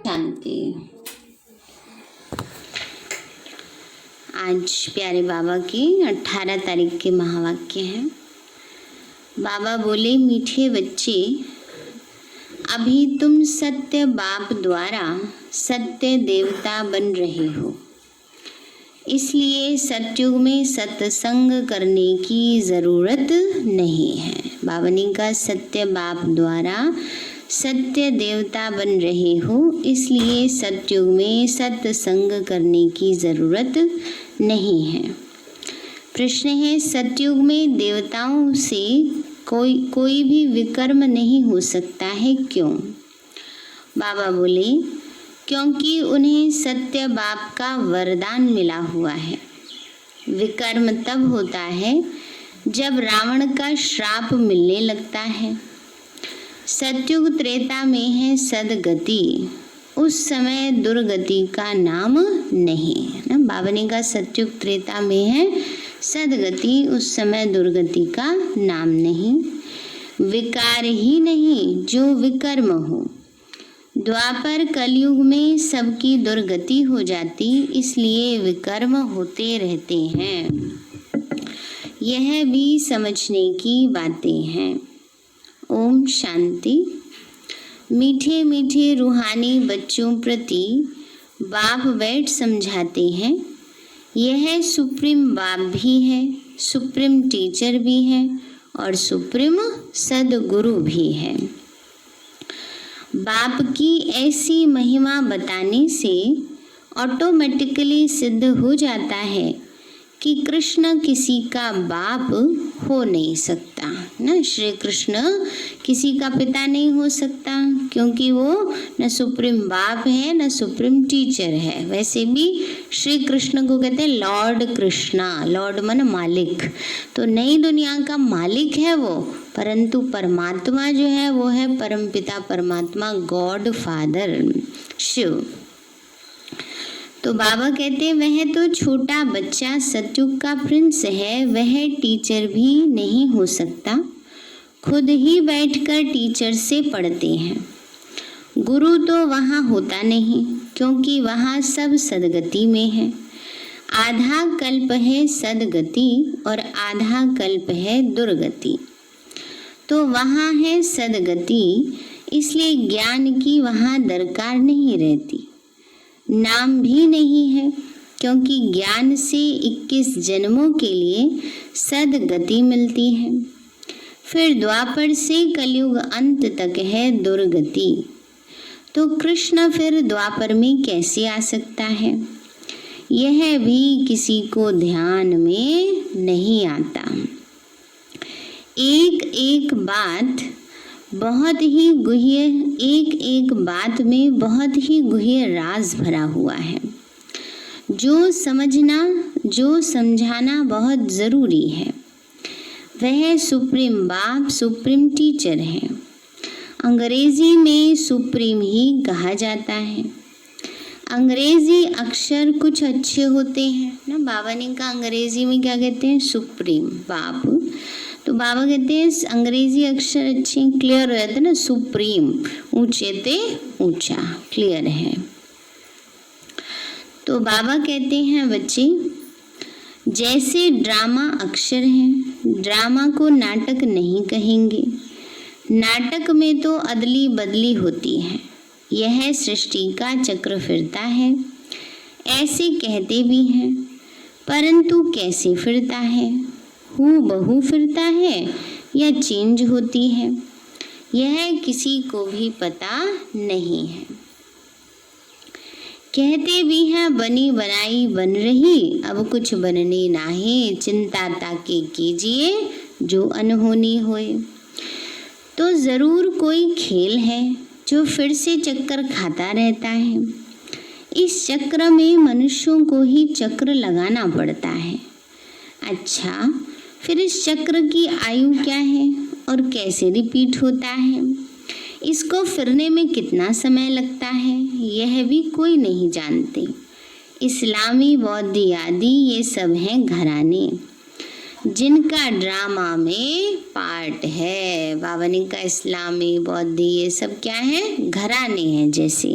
शांति। आज प्यारे बाबा की 18 तारीख के महावाक्य हैं। बाबा बोले, मीठे बच्चे, अभी तुम सत्य बाप द्वारा सत्य देवता बन रहे हो, इसलिए सतयुग में सत्संग करने की ज़रूरत नहीं है। बाबा ने कहा, सत्य बाप द्वारा सत्य देवता बन रहे हो, इसलिए सतयुग में सत्संग करने की ज़रूरत नहीं है। प्रश्न है, सतयुग में देवताओं से कोई भी विकर्म नहीं हो सकता है, क्यों? बाबा बोले, क्योंकि उन्हें सत्य बाप का वरदान मिला हुआ है। विकर्म तब होता है जब रावण का श्राप मिलने लगता है। सतयुग त्रेता में है सदगति, उस समय दुर्गति का नाम नहीं है ना। बाबा ने कहा, सतयुग त्रेता में है सदगति, उस समय दुर्गति का नाम नहीं। विकार ही नहीं जो विकर्म हो। द्वापर कलयुग में सबकी दुर्गति हो जाती, इसलिए विकर्म होते रहते हैं। यह भी समझने की बातें हैं। ओम शांति। मीठे मीठे रूहानी बच्चों प्रति बाप बैठ समझाते हैं। यह सुप्रीम बाप भी है, सुप्रीम टीचर भी है और सुप्रीम सदगुरु भी है। बाप की ऐसी महिमा बताने से ऑटोमेटिकली सिद्ध हो जाता है कि कृष्ण किसी का बाप हो नहीं सकता ना। श्री कृष्ण किसी का पिता नहीं हो सकता, क्योंकि वो न सुप्रीम बाप है न सुप्रीम टीचर है। वैसे भी श्री कृष्ण को कहते हैं लॉर्ड कृष्णा। लॉर्ड मन मालिक, तो नई दुनिया का मालिक है वो, परंतु परमात्मा जो है वो है परमपिता परमात्मा, गॉड फादर शिव। तो बाबा कहते हैं, वह तो छोटा बच्चा सतयुग का प्रिंस है, वह टीचर भी नहीं हो सकता। खुद ही बैठकर टीचर से पढ़ते हैं। गुरु तो वहाँ होता नहीं, क्योंकि वहाँ सब सदगति में है। आधा कल्प है सदगति और आधा कल्प है दुर्गति। तो वहाँ है सदगति, इसलिए ज्ञान की वहाँ दरकार नहीं रहती। नाम भी नहीं है, क्योंकि ज्ञान से 21 जन्मों के लिए सदगति मिलती है। फिर द्वापर से कलयुग अंत तक है दुर्गति। तो कृष्ण फिर द्वापर में कैसे आ सकता है, यह भी किसी को ध्यान में नहीं आता। एक एक बात बहुत ही गुह्य, एक एक बात में बहुत ही गुह्य राज भरा हुआ है, जो समझना जो समझाना बहुत ज़रूरी है। वह सुप्रीम बाप सुप्रीम टीचर है। अंग्रेजी में सुप्रीम ही कहा जाता है। अंग्रेजी अक्षर कुछ अच्छे होते हैं ना। बाबा ने कहा, अंग्रेजी में क्या कहते हैं, सुप्रीम बाप। तो बाबा कहते हैं अंग्रेजी अक्षर अच्छे क्लियर हो जाते हैं ना। सुप्रीम, ऊंचे ते ऊंचा, क्लियर है। तो बाबा कहते हैं, बच्चे जैसे ड्रामा अक्षर हैं, ड्रामा को नाटक नहीं कहेंगे। नाटक में तो अदली बदली होती है, यह सृष्टि का चक्र फिरता है, ऐसे कहते भी हैं। परंतु कैसे फिरता है, हूबहू फिरता है या चेंज होती है, यह किसी को भी पता नहीं है। कहते भी हैं, बनी बनाई बन रही, अब कुछ बनने नाहे, चिंता ताके कीजिए जो अनहोनी होए। तो ज़रूर कोई खेल है जो फिर से चक्कर खाता रहता है। इस चक्र में मनुष्यों को ही चक्र लगाना पड़ता है। अच्छा, फिर इस चक्र की आयु क्या है और कैसे रिपीट होता है, इसको फिरने में कितना समय लगता है, यह भी कोई नहीं जानते। इस्लामी, बौद्ध आदि ये सब हैं घराने। जिनका ड्रामा में पार्ट है। बाबा ने कहा इस्लामी, बौद्ध ये सब क्या है, घराने हैं जैसे।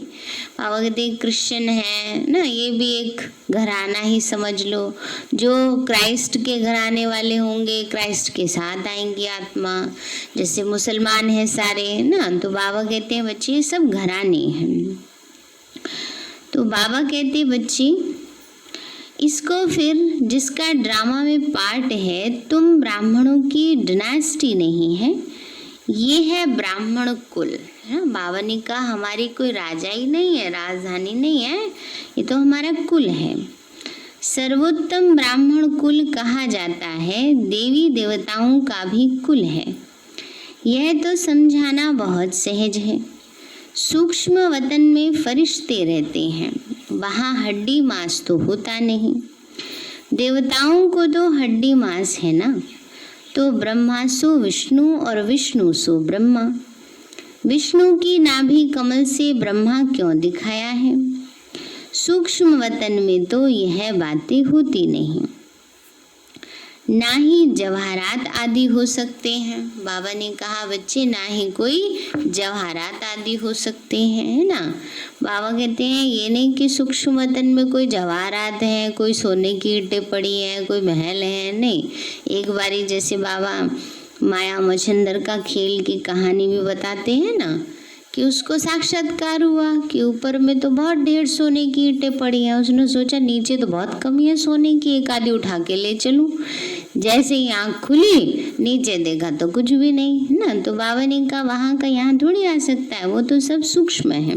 बाबा कहते क्रिश्चियन है ना, ये भी एक घराना ही समझ लो। जो क्राइस्ट के घराने वाले होंगे, क्राइस्ट के साथ आएंगी आत्मा। जैसे मुसलमान है सारे ना, तो बाबा कहते हैं बच्चे ये सब घराने हैं। तो बाबा कहते बच्चे इसको फिर जिसका ड्रामा में पार्ट है, तुम ब्राह्मणों की डिनास्टी नहीं है, ये है ब्राह्मण कुल है। बाबा ने कहा हमारी कोई राजा ही नहीं है, राजधानी नहीं है, ये तो हमारा कुल है। सर्वोत्तम ब्राह्मण कुल कहा जाता है, देवी देवताओं का भी कुल है। यह तो समझाना बहुत सहज है। सूक्ष्म वतन में फरिश्ते रहते हैं, वहाँ हड्डी मांस तो होता नहीं। देवताओं को तो हड्डी मांस है ना, तो ब्रह्मा सो विष्णु और विष्णु सो ब्रह्मा। विष्णु की नाभि कमल से ब्रह्मा क्यों दिखाया है? सूक्ष्म वतन में तो यह बातें होती नहीं, ना ही जवाहरात आदि हो सकते हैं। बाबा ने कहा बच्चे ना ही कोई जवाहरात आदि हो सकते हैं, है ना। बाबा कहते हैं ये नहीं कि सूक्ष्म वतन में कोई जवाहरात है, कोई सोने की ईंटें पड़ी है, कोई महल है, नहीं। एक बारी जैसे बाबा माया मच्छंदर का खेल की कहानी भी बताते हैं ना, कि उसको साक्षात्कार हुआ कि ऊपर में तो बहुत ढेर सोने की ईंटें पड़ी हैं। उसने सोचा नीचे तो बहुत कमी है सोने की, एक आधी उठा के ले चलूं। जैसे ही आँख खुली, नीचे देखा तो कुछ भी नहीं, है ना। तो बाबा ने कहा वहाँ का यहाँ थोड़ी आ सकता है, वो तो सब सूक्ष्म है।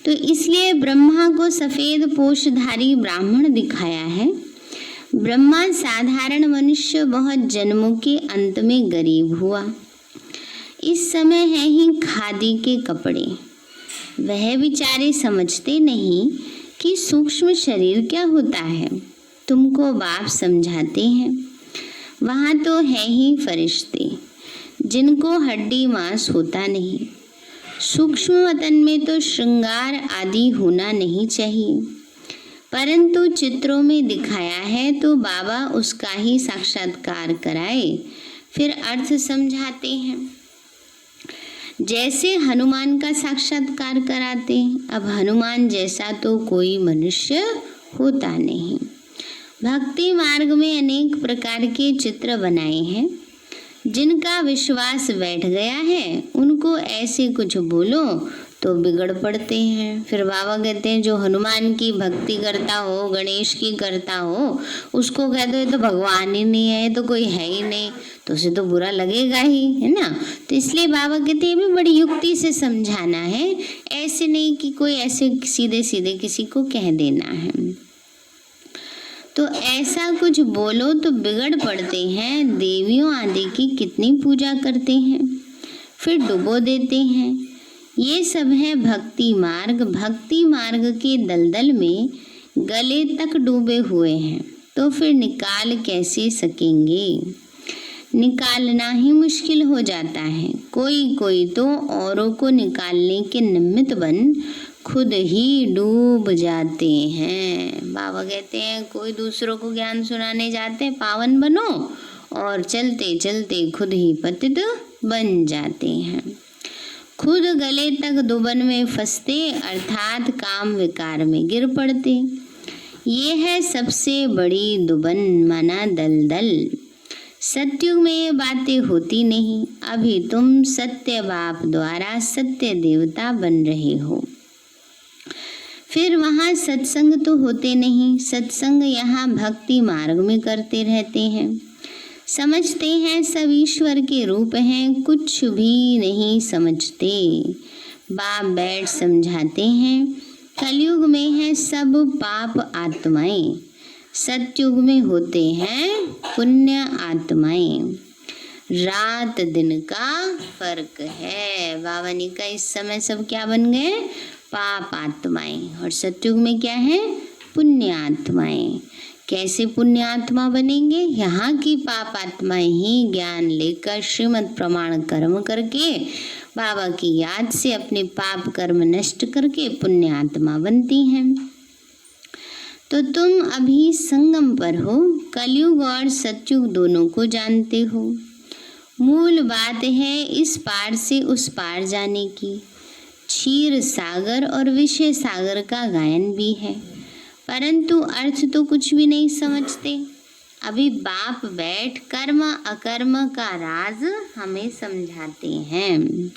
तो इसलिए ब्रह्मा को सफेद पोषधारी ब्राह्मण दिखाया है। ब्रह्मा साधारण मनुष्य बहुत जन्मों के अंत में गरीब हुआ। इस समय है ही खादी के कपड़े। वह बेचारे समझते नहीं कि सूक्ष्म शरीर क्या होता है। तुमको बाप समझाते हैं। वहाँ तो है ही फरिश्ते जिनको हड्डी मांस होता नहीं। सूक्ष्म वतन में तो श्रृंगार आदि होना नहीं चाहिए, परंतु चित्रों में दिखाया है तो बाबा उसका ही साक्षात्कार कराए, फिर अर्थ समझाते हैं। जैसे हनुमान का साक्षात्कार कराते। अब हनुमान जैसा तो कोई मनुष्य होता नहीं। भक्ति मार्ग में अनेक प्रकार के चित्र बनाए हैं। जिनका विश्वास बैठ गया है उनको ऐसे कुछ बोलो तो बिगड़ पड़ते हैं। फिर बाबा कहते हैं जो हनुमान की भक्ति करता हो, गणेश की करता हो, उसको कह दो ये तो भगवान ही नहीं है, ये तो कोई है ही नहीं, तो उसे तो बुरा लगेगा ही, है ना। तो इसलिए बाबा कहते हैं भी बड़ी युक्ति से समझाना है, ऐसे नहीं कि कोई ऐसे सीधे सीधे किसी को कह देना है। तो ऐसा कुछ बोलो तो बिगड़ पड़ते हैं। देवियों आदि की कितनी पूजा करते हैं, फिर डुबो देते हैं। ये सब है भक्ति मार्ग। भक्ति मार्ग के दलदल में गले तक डूबे हुए हैं, तो फिर निकाल कैसे सकेंगे? निकालना ही मुश्किल हो जाता है। कोई कोई तो औरों को निकालने के निमित्त बन खुद ही डूब जाते हैं। बाबा कहते हैं कोई दूसरों को ज्ञान सुनाने जाते हैं, पावन बनो, और चलते चलते खुद ही पतित बन जाते हैं। खुद गले तक दुबन में फंसते, अर्थात काम विकार में गिर पड़ते। ये है सबसे बड़ी दुबन माना दलदल। सतयुग में ये बातें होती नहीं। अभी तुम सत्य बाप द्वारा सत्य देवता बन रहे हो। फिर वहाँ सत्संग तो होते नहीं। सत्संग यहाँ भक्ति मार्ग में करते रहते हैं। समझते हैं सब ईश्वर के रूप हैं, कुछ भी नहीं समझते। बाप बैठ समझाते हैं। कलयुग में है सब पाप आत्माएं, सतयुग में होते हैं पुण्य आत्माएं। रात दिन का फर्क है। बाबा ने कहा इस समय सब क्या बन गए? पाप आत्माएं। और सतयुग में क्या है? पुण्य आत्माएं। कैसे पुण्य आत्मा बनेंगे? यहाँ की पाप आत्माएं ही ज्ञान लेकर श्रीमद् प्रमाण कर्म करके बाबा की याद से अपने पाप कर्म नष्ट करके पुण्य आत्मा बनती हैं। तो तुम अभी संगम पर हो, कलयुग और सतयुग दोनों को जानते हो। मूल बात है इस पार से उस पार जाने की। क्षीर सागर और विषय सागर का गायन भी है, परंतु अर्थ तो कुछ भी नहीं समझते। अभी बाप बैठ कर्म अकर्म का राज हमें समझाते हैं।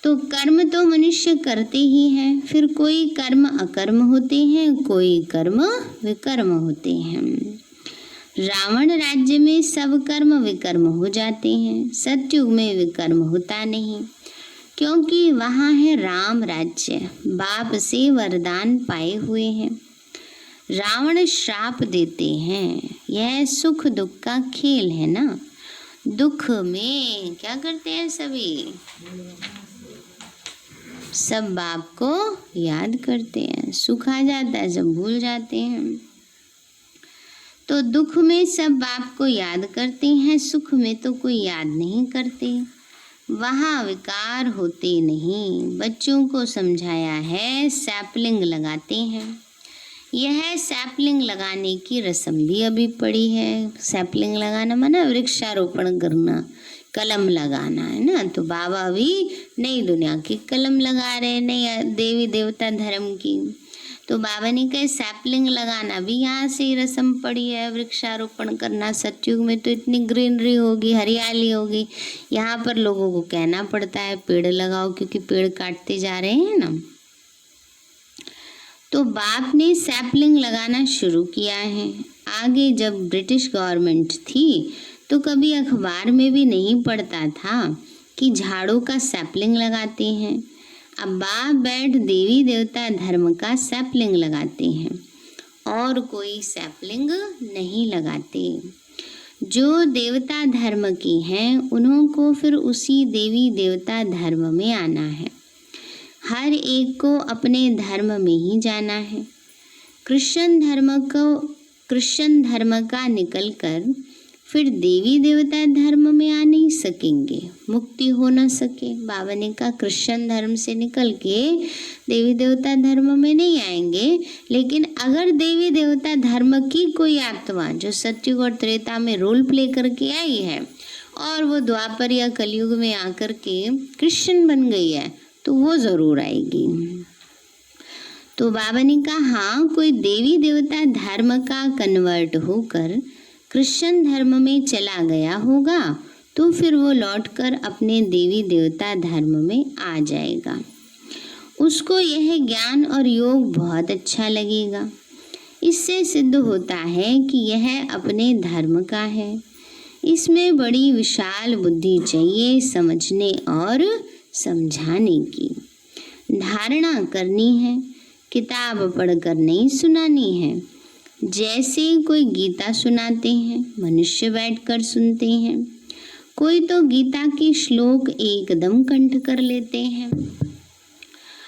तो कर्म तो मनुष्य करते ही हैं, फिर कोई कर्म अकर्म होते हैं, कोई कर्म विकर्म होते हैं। रावण राज्य में सब कर्म विकर्म हो जाते हैं, सतयुग में विकर्म होता नहीं, क्योंकि वहाँ है राम राज्य, बाप से वरदान पाए हुए हैं। रावण श्राप देते हैं, यह सुख दुख का खेल है ना। दुख में क्या करते हैं सभी, सब बाप को याद करते हैं। सुख आ जाता है सब भूल जाते हैं। तो दुख में सब बाप को याद करते हैं, सुख में तो कोई याद नहीं करते। वहाँ विकार होते नहीं। बच्चों को समझाया है सैपलिंग लगाते हैं। यह सैपलिंग लगाने की रस्म भी अभी पड़ी है। सैपलिंग लगाना माना वृक्षारोपण करना, कलम लगाना है ना। तो बाबा भी नई दुनिया की कलम लगा रहे हैं, नई देवी देवता धर्म की। तो बाबा ने कहा सैपलिंग लगाना भी यहाँ से ही रस्म पड़ी है। वृक्षारोपण करना, सतयुग में तो इतनी ग्रीनरी होगी, हरियाली होगी, यहाँ पर लोगों को कहना पड़ता है पेड़ लगाओ, क्योंकि पेड़ काटते जा रहे हैं ना। तो बाप ने सैपलिंग लगाना शुरू किया है। आगे जब ब्रिटिश गवर्नमेंट थी तो कभी अखबार में भी नहीं पढ़ता था कि झाड़ों का सैपलिंग लगाते हैं। अब बाप बैठ देवी देवता धर्म का सैपलिंग लगाते हैं और कोई सैपलिंग नहीं लगाते। जो देवता धर्म के हैं उन्हों को फिर उसी देवी देवता धर्म में आना है। हर एक को अपने धर्म में ही जाना है। क्रिश्चियन धर्म का निकलकर फिर देवी देवता धर्म में आ नहीं सकेंगे, मुक्ति हो न सके। बाबा ने कहा क्रिश्चियन धर्म से निकल के देवी देवता धर्म में नहीं आएंगे, लेकिन अगर देवी देवता धर्म की कोई आत्मा जो सतयुग और त्रेता में रोल प्ले करके आई है और वो द्वापर या कलयुग में आकर के क्रिश्चियन बन गई है तो वो जरूर आएगी। तो बाबा ने कहा हाँ, कोई देवी देवता धर्म का कन्वर्ट होकर क्रिश्चियन धर्म में चला गया होगा तो फिर वो लौटकर अपने देवी देवता धर्म में आ जाएगा। उसको यह ज्ञान और योग बहुत अच्छा लगेगा। इससे सिद्ध होता है कि यह अपने धर्म का है। इसमें बड़ी विशाल बुद्धि चाहिए समझने और समझाने की। धारणा करनी है, किताब पढ़कर नहीं सुनानी है। जैसे कोई गीता सुनाते हैं, मनुष्य बैठकर सुनते हैं। कोई तो गीता के श्लोक एकदम कंठ कर लेते हैं,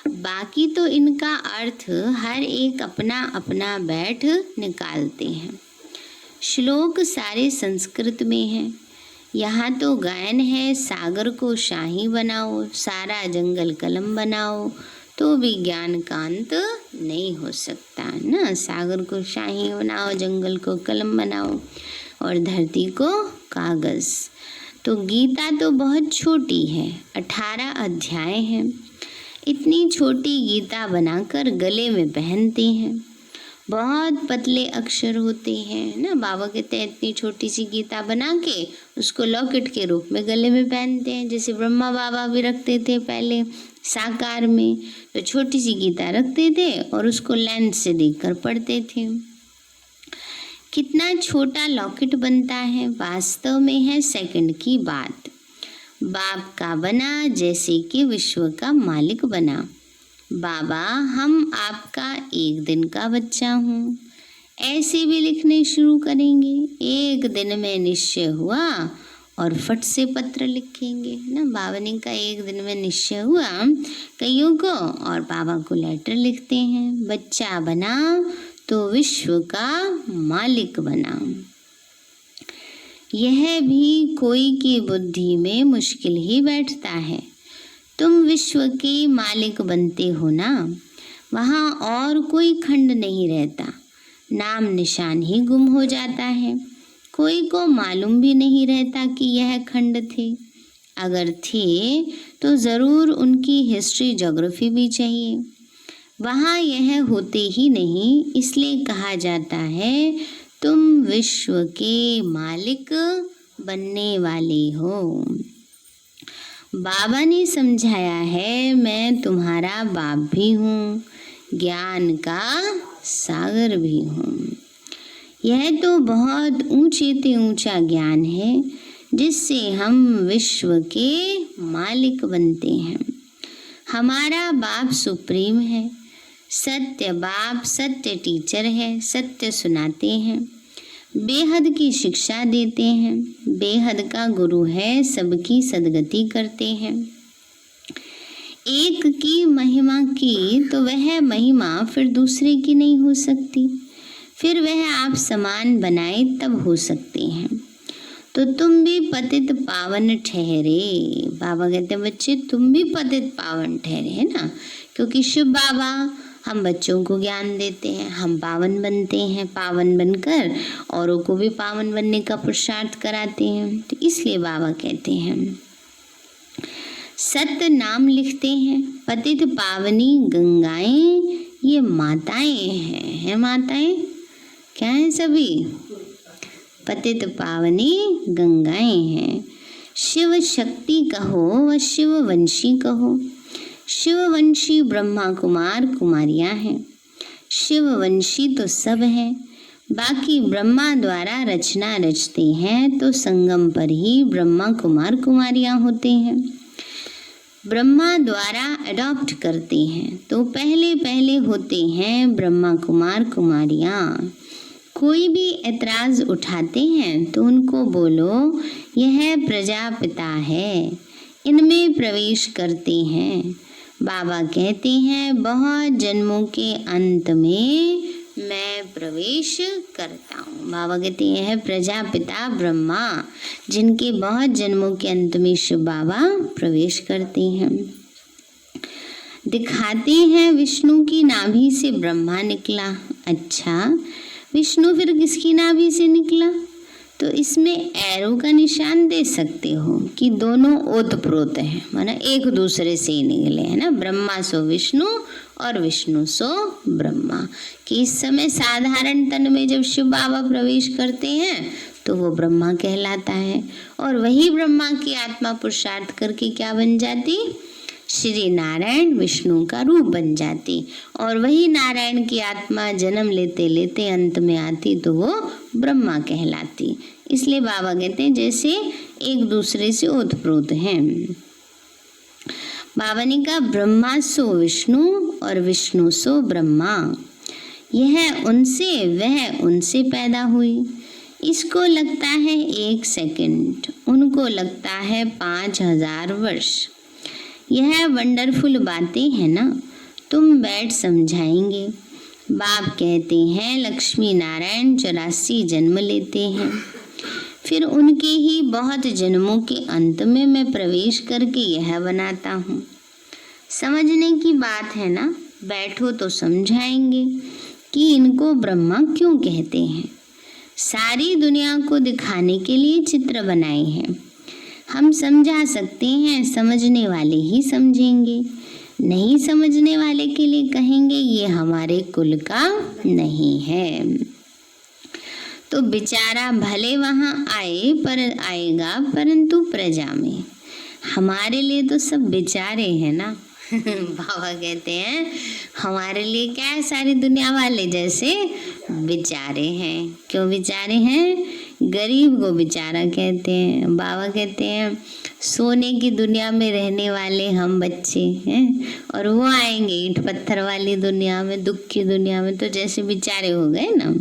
बाकी तो इनका अर्थ हर एक अपना अपना बैठ निकालते हैं। श्लोक सारे संस्कृत में हैं। यहाँ तो गायन है सागर को शाही बनाओ, सारा जंगल कलम बनाओ, तो भी ज्ञान का अंत नहीं हो सकता ना। सागर को शाही बनाओ, जंगल को कलम बनाओ और धरती को कागज। तो गीता तो बहुत छोटी है, 18 अध्याय हैं। इतनी छोटी गीता बनाकर गले में पहनते हैं। बहुत पतले अक्षर होते हैं ना। बाबा कहते हैं इतनी छोटी सी गीता बना के उसको लॉकेट के रूप में गले में पहनते हैं। जैसे ब्रह्मा बाबा भी रखते थे पहले साकार में, तो छोटी सी गीता रखते थे और उसको लेंस से देखकर पढ़ते थे। कितना छोटा लॉकेट बनता है, वास्तव में है सेकंड की बात। बाप का बना जैसे कि विश्व का मालिक बना। बाबा हम आपका एक दिन का बच्चा हूँ, ऐसे भी लिखने शुरू करेंगे। एक दिन में निश्चय हुआ और फट से पत्र लिखेंगे ना। बाबा ने का एक दिन में निश्चय हुआ कईयों को और बाबा को लेटर लिखते हैं। बच्चा बना तो विश्व का मालिक बना। यह भी कोई की बुद्धि में मुश्किल ही बैठता है। तुम विश्व के मालिक बनते हो ना। वहाँ और कोई खंड नहीं रहता, नाम निशान ही गुम हो जाता है। कोई को मालूम भी नहीं रहता कि यह खंड थे। अगर थे तो ज़रूर उनकी हिस्ट्री ज्योग्राफी भी चाहिए। वहाँ यह होते ही नहीं, इसलिए कहा जाता है तुम विश्व के मालिक बनने वाले हो। बाबा ने समझाया है, मैं तुम्हारा बाप भी हूँ, ज्ञान का सागर भी हूँ। यह तो बहुत ऊंचे से ऊंचा ज्ञान है जिससे हम विश्व के मालिक बनते हैं। हमारा बाप सुप्रीम है, सत्य बाप, सत्य टीचर है, सत्य सुनाते हैं, बेहद की शिक्षा देते हैं, बेहद का गुरु है, सबकी सदगति करते हैं। एक की महिमा की तो वह महिमा फिर दूसरे की नहीं हो सकती, फिर वह आप समान बनाए तब हो सकते हैं। तो तुम भी पतित पावन ठहरे। बाबा कहते हैं बच्चे तुम भी पतित पावन ठहरे, है ना, क्योंकि शिव बाबा हम बच्चों को ज्ञान देते हैं, हम पावन बनते हैं, पावन बनकर औरों को भी पावन बनने का पुरुषार्थ कराते हैं। तो इसलिए बाबा कहते हैं सत्य नाम लिखते हैं, पतित पावनी गंगाएं ये माताएं हैं माताएं क्या हैं सभी? पतित पावनी गंगाएं हैं। शिव शक्ति कहो व शिववंशी कहो। शिववंशी ब्रह्मा कुमार कुमारियां हैं, शिववंशी तो सब हैं, बाकी ब्रह्मा द्वारा रचना रचते हैं तो संगम पर ही ब्रह्मा कुमार कुमारियां होते हैं। ब्रह्मा द्वारा अडॉप्ट करते हैं तो पहले पहले होते हैं ब्रह्मा कुमार कुमारियां। कोई भी ऐतराज उठाते हैं तो उनको बोलो यह प्रजापिता है, इनमें प्रवेश करते हैं। बाबा कहते हैं बहुत जन्मों के अंत में मैं प्रवेश करता हूँ। बाबा कहते हैं प्रजापिता ब्रह्मा, जिनके बहुत जन्मों के अंत में शिव बाबा प्रवेश करते हैं। दिखाते हैं विष्णु की नाभि से ब्रह्मा निकला। अच्छा, विष्णु फिर किसकी नाभि से निकला? तो इसमें एरो का निशान दे सकते हो कि दोनों ओतप्रोत हैं, माना एक दूसरे से ही निकले, है ना। ब्रह्मा सो विष्णु और विष्णु सो ब्रह्मा। कि इस समय साधारण तन में जब शिव बाबा प्रवेश करते हैं तो वो ब्रह्मा कहलाता है, और वही ब्रह्मा की आत्मा पुरुषार्थ करके क्या बन जाती? श्री नारायण विष्णु का रूप बन जाती। और वही नारायण की आत्मा जन्म लेते लेते अंत में आती तो वो ब्रह्मा कहलाती। इसलिए बाबा कहते हैं जैसे एक दूसरे से ओतप्रोत हैं। बाबा ने कहा ब्रह्मा सो विष्णु और विष्णु सो ब्रह्मा। यह उनसे वह उनसे पैदा हुई। इसको लगता है 1 सेकंड, उनको लगता है 5000 वर्ष। यह वंडरफुल बातें हैं ना, तुम बैठ समझाएंगे। बाप कहते हैं लक्ष्मी नारायण 84 जन्म लेते हैं, फिर उनके ही बहुत जन्मों के अंत में मैं प्रवेश करके यह बनाता हूँ। समझने की बात है ना, बैठो तो समझाएंगे कि इनको ब्रह्मा क्यों कहते हैं। सारी दुनिया को दिखाने के लिए चित्र बनाए हैं। हम समझा सकते हैं, समझने वाले ही समझेंगे, नहीं समझने वाले के लिए कहेंगे ये हमारे कुल का नहीं है। तो बेचारा भले वहाँ आए पर आएगा परंतु प्रजा में। हमारे लिए तो सब बेचारे हैं ना। बाबा कहते हैं हमारे लिए क्या है, सारी दुनिया वाले जैसे बेचारे हैं। क्यों बेचारे हैं? गरीब को बेचारा कहते हैं। बाबा कहते हैं सोने की दुनिया में रहने वाले हम बच्चे हैं, और वो आएंगे ईंट पत्थर वाली दुनिया में, दुख की दुनिया में, तो जैसे बेचारे हो गए ना।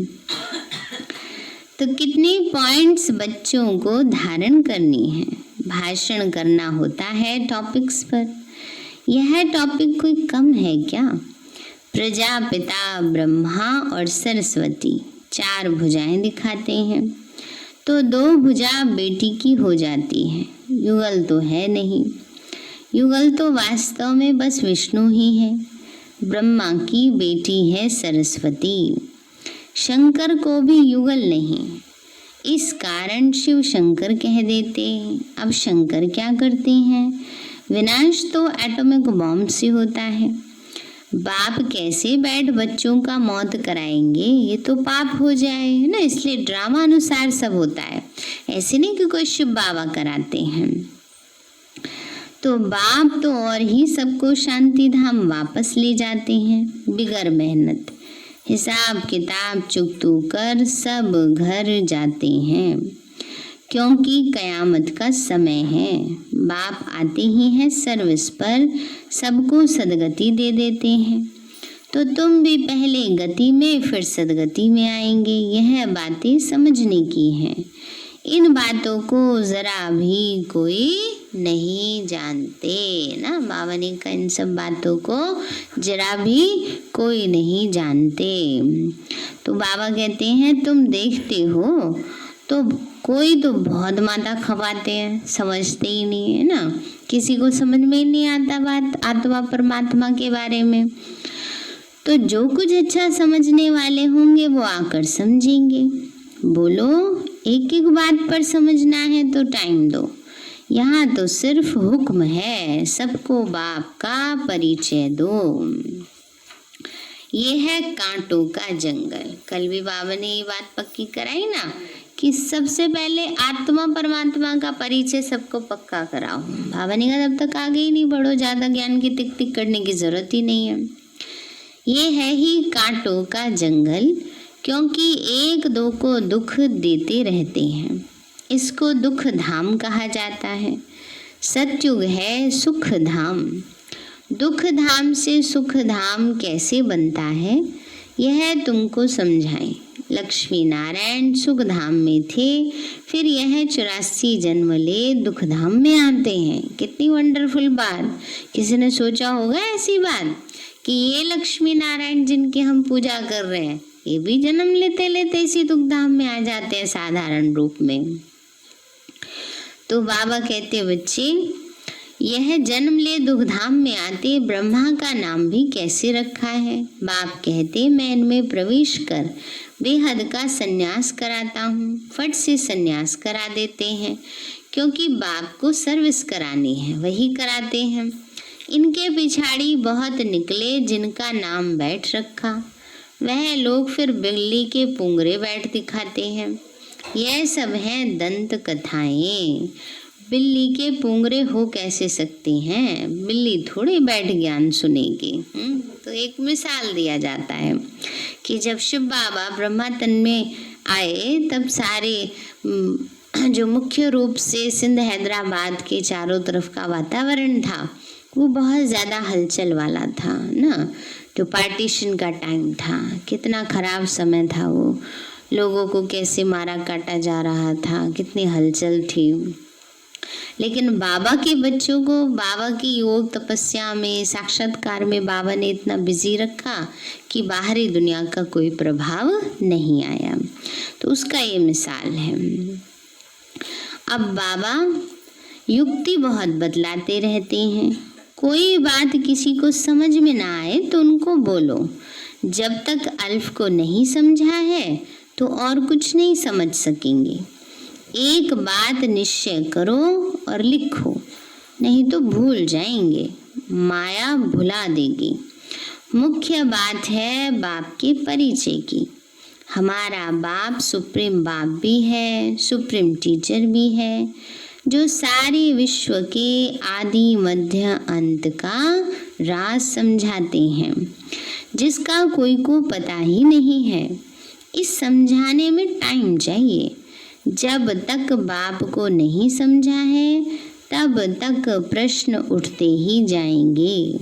तो कितने पॉइंट्स बच्चों को धारण करनी है, भाषण करना होता है टॉपिक्स पर। यह टॉपिक कोई कम है क्या? प्रजापिता ब्रह्मा और सरस्वती 4 भुजाएं दिखाते हैं, तो 2 भुजा बेटी की हो जाती है। युगल तो है नहीं, युगल तो वास्तव में बस विष्णु ही है। ब्रह्मा की बेटी है सरस्वती। शंकर को भी युगल नहीं, इस कारण शिव शंकर कह देते हैं। अब शंकर क्या करते हैं? विनाश तो एटॉमिक बॉम्ब से होता है। बाप कैसे बैठ बच्चों का मौत कराएंगे, ये तो पाप हो जाए, है ना। इसलिए ड्रामा अनुसार सब होता है, ऐसे नहीं कि कोई शिव बाबा कराते हैं। तो बाप तो और ही सबको शांति धाम वापस ले जाते हैं बिगर मेहनत। हिसाब किताब चुकतू कर सब घर जाते हैं, क्योंकि कयामत का समय है। बाप आते ही हैं सर्विस पर, सबको सदगति दे देते हैं। तो तुम भी पहले गति में फिर सदगति में आएंगे। यह बातें समझने की हैं। इन बातों को जरा भी कोई नहीं जानते ना। बाबा ने कहा इन सब बातों को जरा भी कोई नहीं जानते। तो बाबा कहते हैं तुम देखते हो तो कोई तो बहुत माथा खपाते हैं, समझते ही नहीं है ना। किसी को समझ में ही नहीं आता बात आत्मा परमात्मा के बारे में। तो जो कुछ अच्छा समझने वाले होंगे वो आकर समझेंगे। बोलो एक एक बात पर समझना है तो टाइम दो। यहाँ तो सिर्फ हुक्म है, सबको बाप का परिचय दो। ये है कांटों का जंगल। कल भी बाबा ने ये बात पक्की कराई ना कि सबसे पहले आत्मा परमात्मा का परिचय सबको पक्का कराओ। बाबा ने कहा तब तक आगे ही नहीं बढ़ो, ज्यादा ज्ञान की टिक टिक करने की जरूरत ही नहीं है। ये है ही कांटों का जंगल, क्योंकि एक दो को दुख देते रहते हैं। इसको दुख धाम कहा जाता है। सतयुग है सुख धाम। दुख धाम से सुख धाम कैसे बनता है यह तुमको समझाएं। लक्ष्मी नारायण सुख धाम में थे, फिर यह 84 जन्म ले दुख धाम में आते हैं। कितनी वंडरफुल बात। किसी ने सोचा होगा ऐसी बात कि ये लक्ष्मी नारायण जिनकी हम पूजा कर रहे हैं ये भी जन्म लेते लेते इसी दुख धाम में आ जाते हैं साधारण रूप में। तो बाबा कहते बच्चे यह जन्म ले दुख धाम में आते ब्रह्मा का नाम भी कैसे रखा है। बाप कहते मैं इनमें प्रवेश कर बेहद का सन्यास कराता हूँ। फट से सन्यास करा देते हैं, क्योंकि बाप को सर्विस करानी है वही कराते हैं। इनके पिछाड़ी बहुत निकले जिनका नाम बैठ रखा, वह लोग फिर बिल्ली के पुंगरे बैठ दिखाते हैं। यह सब हैं दंत कथाएं। बिल्ली के पुंगरे हो कैसे सकते हैं, बिल्ली थोड़ी बैठ ज्ञान सुनेगी। तो एक मिसाल दिया जाता है कि जब शिव बाबा ब्रह्मा तन में आए तब सारे जो मुख्य रूप से सिंध हैदराबाद के चारों तरफ का वातावरण था वो बहुत ज़्यादा हलचल वाला था ना। जो पार्टीशन का टाइम था, कितना खराब समय था वो, लोगों को कैसे मारा काटा जा रहा था, कितनी हलचल थी। लेकिन बाबा के बच्चों को बाबा की योग तपस्या में साक्षात्कार में बाबा ने इतना बिजी रखा कि बाहरी दुनिया का कोई प्रभाव नहीं आया। तो उसका ये मिसाल है। अब बाबा युक्ति बहुत बदलाते रहते हैं। कोई बात किसी को समझ में ना आए तो उनको बोलो, जब तक अल्फ को नहीं समझा है तो और कुछ नहीं समझ सकेंगे। एक बात निश्चय करो और लिखो, नहीं तो भूल जाएंगे, माया भुला देगी। मुख्य बात है बाप के परिचय की। हमारा बाप सुप्रीम बाप भी है, सुप्रीम टीचर भी है, जो सारे विश्व के आदि मध्य अंत का राज समझाते हैं, जिसका कोई को पता ही नहीं है। इस समझाने में टाइम चाहिए। जब तक बाप को नहीं समझा है तब तक प्रश्न उठते ही जाएंगे।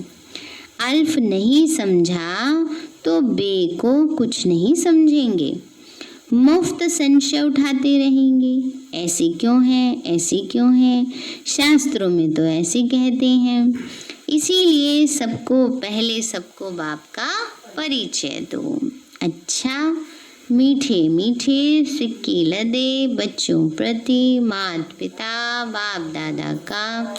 अल्फ नहीं समझा तो बे को कुछ नहीं समझेंगे। मुफ्त संशय उठाते रहेंगे, ऐसे क्यों है, ऐसे क्यों है, शास्त्रों में तो ऐसे कहते हैं। इसीलिए सबको बाप का परिचय दो। अच्छा, मीठे मीठे सिक्के लदे बच्चों प्रति माता पिता बाप दादा का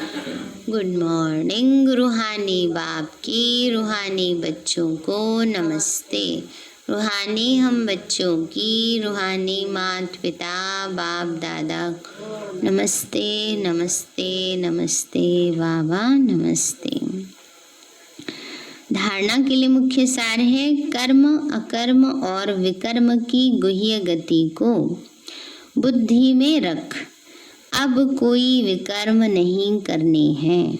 गुड मॉर्निंग रूहानी बाप की रूहानी बच्चों को नमस्ते। रूहानी हम बच्चों की रूहानी माता पिता बाप दादा नमस्ते नमस्ते नमस्ते बाबा नमस्ते। धारणा के लिए मुख्य सार है कर्म अकर्म और विकर्म की गुह्य गति को बुद्धि में रख। अब कोई विकर्म नहीं करने हैं।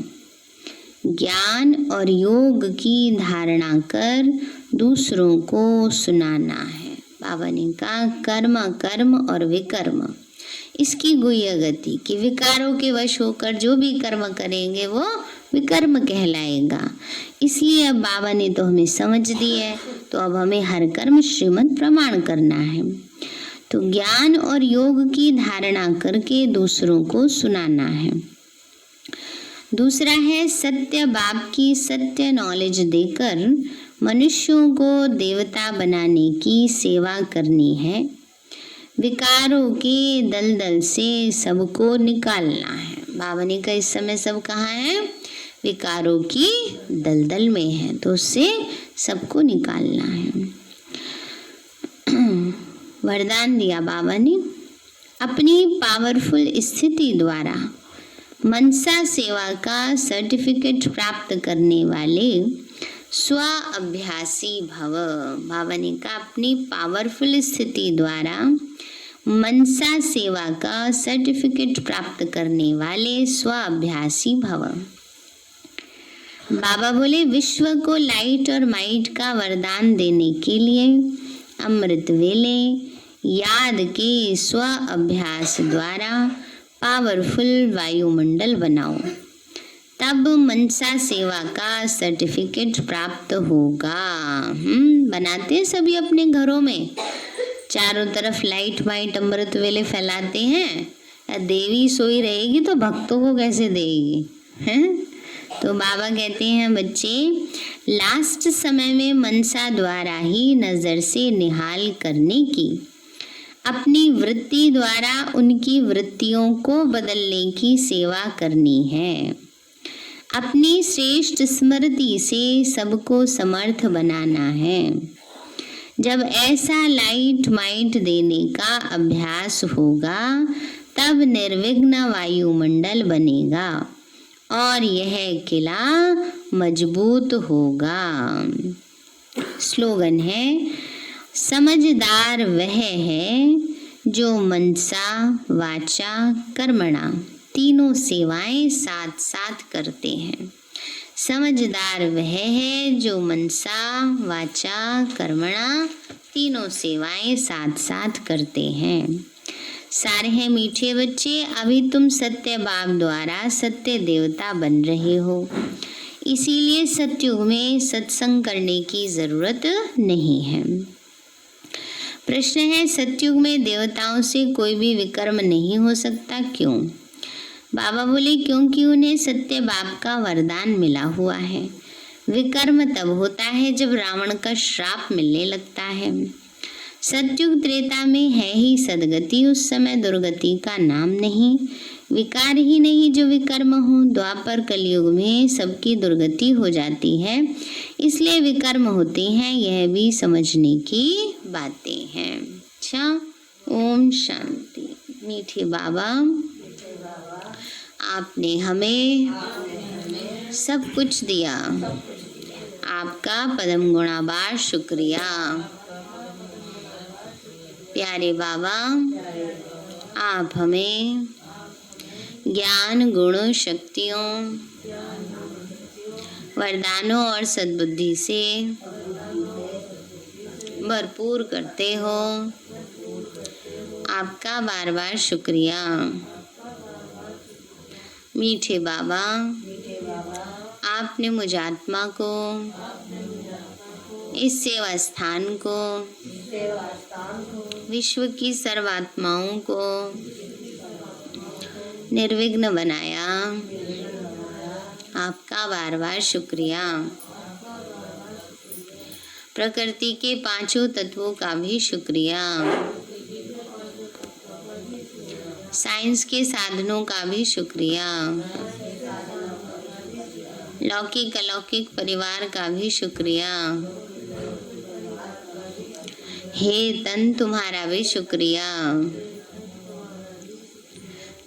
ज्ञान और योग की धारणा कर दूसरों को सुनाना है। बाबा ने कहा कर्म कर्म और विकर्म इसकी गुह्य गति कि विकारों के वश होकर जो भी कर्म करेंगे वो विकर्म कहलाएगा। इसलिए अब बाबा ने तो हमें समझ दी है, तो अब हमें हर कर्म श्रीमद् प्रमाण करना है। तो ज्ञान और योग की धारणा करके दूसरों को सुनाना है। दूसरा है सत्य बाप की सत्य नॉलेज देकर मनुष्यों को देवता बनाने की सेवा करनी है। विकारों के दलदल से सबको निकालना है। बाबा ने कहा इस समय सब कहाँ है? विकारों की दलदल में है, तो उससे सबको निकालना है। वरदान दिया बाबा ने, अपनी पावरफुल स्थिति द्वारा मनसा सेवा का सर्टिफिकेट प्राप्त करने वाले स्व अभ्यासी भव। बाबा ने कहा अपनी पावरफुल स्थिति द्वारा मनसा सेवा का सर्टिफिकेट प्राप्त करने वाले स्व अभ्यासी भव। बाबा बोले विश्व को लाइट और माइट का वरदान देने के लिए अमृत वेले याद के स्व अभ्यास द्वारा पावरफुल वायुमंडल बनाओ, तब मनसा सेवा का सर्टिफिकेट प्राप्त होगा। बनाते सभी अपने घरों में, चारों तरफ लाइट वाइट अमृत वेले फैलाते हैं। देवी सोई रहेगी तो भक्तों को कैसे देगी, हैं? तो बाबा कहते हैं बच्चे लास्ट समय में मनसा द्वारा ही नजर से निहाल करने की, अपनी वृत्ति द्वारा उनकी वृत्तियों को बदलने की सेवा करनी है। अपनी श्रेष्ठ स्मृति से सबको समर्थ बनाना है। जब ऐसा लाइट माइट देने का अभ्यास होगा तब निर्विघ्न वायुमंडल बनेगा और यह किला मजबूत होगा। स्लोगन है समझदार वह है जो मनसा वाचा कर्मणा तीनों सेवाएं साथ साथ करते हैं। समझदार वह है जो मनसा वाचा कर्मणा तीनों सेवाएं साथ साथ करते हैं। सारे हैं मीठे बच्चे, अभी तुम सत्य बाप द्वारा सत्य देवता बन रहे हो, इसीलिए सतयुग में सत्संग करने की जरूरत नहीं है। प्रश्न है सतयुग में देवताओं से कोई भी विकर्म नहीं हो सकता, क्यों? बाबा बोले क्योंकि उन्हें सत्य बाप का वरदान मिला हुआ है। विकर्म तब होता है जब रावण का श्राप मिलने लगता है। सतयुग त्रेता में है ही सदगति, उस समय दुर्गति का नाम नहीं, विकार ही नहीं जो विकर्म हो। द्वापर कलयुग में सबकी दुर्गति हो जाती है, इसलिए विकर्म होते हैं, यह भी समझने की बातें हैं। अच्छा, ओम शांति। मीठे बाबा आपने हमें सब कुछ दिया, आपका पदम गुणाबार शुक्रिया। प्यारे बाबा आप हमें ज्ञान गुण शक्तियों वरदानों और सद्बुद्धि से भरपूर करते हो, आपका बार बार शुक्रिया। मीठे बाबा आपने मुझ आत्मा को इस सेवा स्थान को विश्व की सर्वात्माओं को निर्विघ्न बनाया, आपका बार बार शुक्रिया। प्रकृति के पांचों तत्वों का भी शुक्रिया, साइंस के साधनों का भी शुक्रिया, लौकिक अलौकिक परिवार का भी शुक्रिया। हे तन तुम्हारा भी शुक्रिया।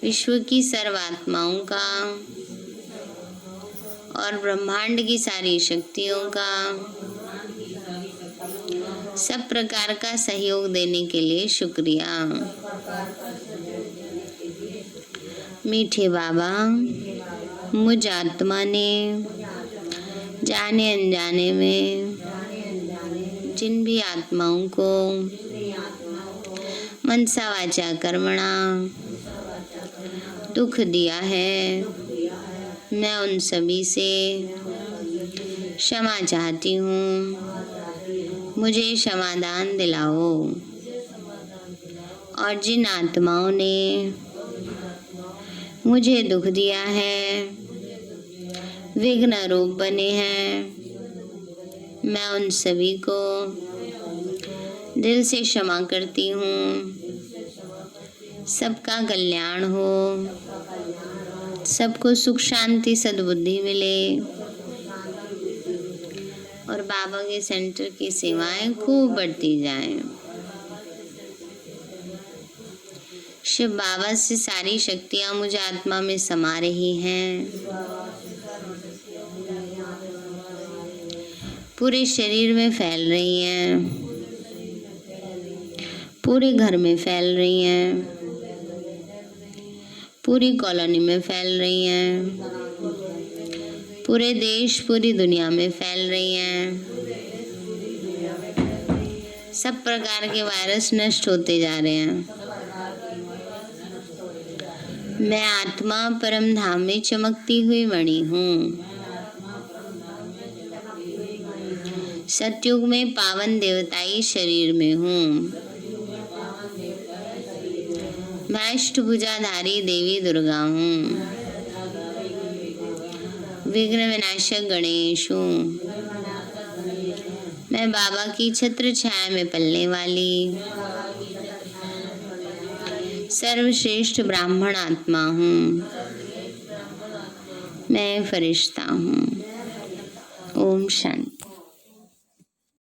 विश्व की सर्वात्माओं का और ब्रह्मांड की सारी शक्तियों का सब प्रकार का सहयोग देने के लिए शुक्रिया। मीठे बाबा, मुझ आत्मा ने जाने अनजाने में जिन भी आत्माओं को मनसा वाचा कर्मणा दुख दिया है, मैं उन सभी से क्षमा चाहती हूँ। मुझे क्षमादान दिलाओ। और जिन आत्माओं ने मुझे दुख दिया है, विघ्न रूप बने हैं, मैं उन सभी को दिल से क्षमा करती हूँ। सबका कल्याण हो, सबको सुख शांति सद्बुद्धि मिले और बाबा के सेंटर की सेवाएं खूब बढ़ती जाएं। शिव बाबा से सारी शक्तियां मुझ आत्मा में समा रही हैं, पूरे शरीर में फैल रही हैं, पूरे घर में फैल रही हैं, पूरी कॉलोनी में फैल रही हैं, पूरे देश पूरी दुनिया में फैल रही हैं। सब प्रकार के वायरस नष्ट होते जा रहे हैं। मैं आत्मा परम धाम में चमकती हुई मणि हूँ। सतयुग में पावन देवताई शरीर में हूँ। मैं अष्टभुजाधारी देवी दुर्गा हूँ। विघ्न विनाशक गणेश हूँ। मैं बाबा की छत्र छाया में पलने वाली सर्वश्रेष्ठ ब्राह्मण आत्मा हूँ। मैं फरिश्ता हूँ। ओम शांति।